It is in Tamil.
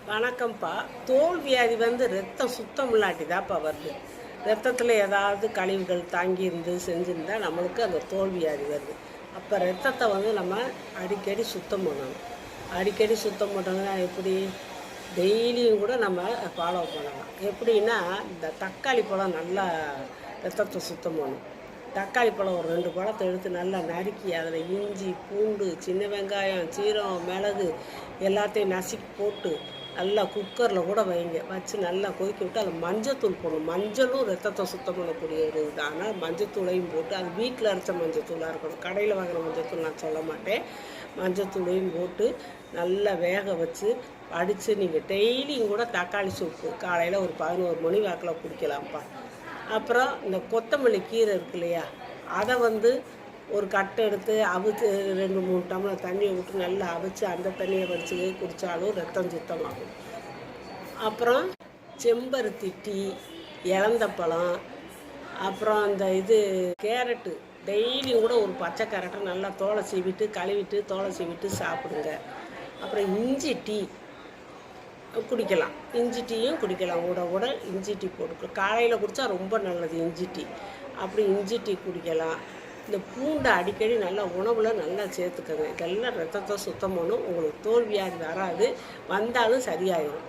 வணக்கம்ப்பா. தோல் வியாதி ரத்தம் சுத்தம் இல்லாட்டி தான்ப்பா வருது. ரத்தத்தில் ஏதாவது கழிவுகள் தாங்கியிருந்து செஞ்சுருந்தா நம்மளுக்கு அந்த தோல் வியாதி வருது. அப்போ ரத்தத்தை நம்ம அடிக்கடி சுத்தம் பண்ணணும். அடிக்கடி சுத்தம் பண்ணணும்னா எப்படி? டெய்லியும் கூட நம்ம ஃபாலோ பண்ணலாம். எப்படின்னா, இந்த தக்காளி பழம் நல்லா ரத்தத்தை சுத்தம் பண்ணும். தக்காளி பழம் ஒரு 2 பழத்தை எடுத்து நல்லா நறுக்கி அதில் இஞ்சி, பூண்டு, சின்ன வெங்காயம், சீரகம், மிளகு எல்லாத்தையும் நசுக்கி போட்டு நல்லா குக்கரில் கூட வைங்க. வச்சு நல்லா கொதிக்க விட்டு அதில் மஞ்சத்தூள் போடணும். மஞ்சளும் ரத்தத்தை சுத்தம் பண்ணக்கூடிய ஒரு இது. ஆனால் மஞ்சத்தூளையும் போட்டு, அது வீட்டில் அரைச்ச மஞ்சத்தூளாக இருக்கணும். கடையில் வாங்கின மஞ்சத்தூள் நான் சொல்ல மாட்டேன். மஞ்சத்தூளையும் போட்டு நல்லா வேக வச்சு அடித்து நீங்கள் டெய்லியும் கூட தக்காளி சூப்பு காலையில் ஒரு 11 மணி வாக்கில் குடிக்கலாம்ப்பா. அப்புறம் இந்த கொத்தமல்லி கீரை இருக்கு இல்லையா, அதை ஒரு கட்டை எடுத்து அவிச்சு 2-3 டம்ளர் தண்ணியை விட்டு நல்லா அவிச்சு அந்த தண்ணியை வடித்து குடித்தாலும் ரத்தம் சுத்தமாகும். அப்புறம் செம்பருத்தி டீ, இலந்தப்பழம், அப்புறம் அந்த கேரட்டு டெய்லியும் கூட ஒரு பச்சை கேரட்டை நல்லா தோலை சீவிட்டு கழுவிட்டு தோலை சீவிட்டு சாப்பிடுங்க. அப்புறம் இஞ்சி டீ குடிக்கலாம். இஞ்சி டீயும் குடிக்கலாம். கூட இஞ்சி டீ போட்டுக்கலாம். காலையில் குடித்தா ரொம்ப நல்லது இஞ்சி டீ. அப்படி இஞ்சி டீ குடிக்கலாம். இந்த பூண்டை அடிக்கடி நல்லா உணவில் நல்லா சேர்த்துக்கங்க. இதெல்லாம் ரத்தத்தை சுத்தம் பண்ணும். உங்களுக்கு தோல் வியாதி வராது. வந்தாலும் சரியாயிடும்.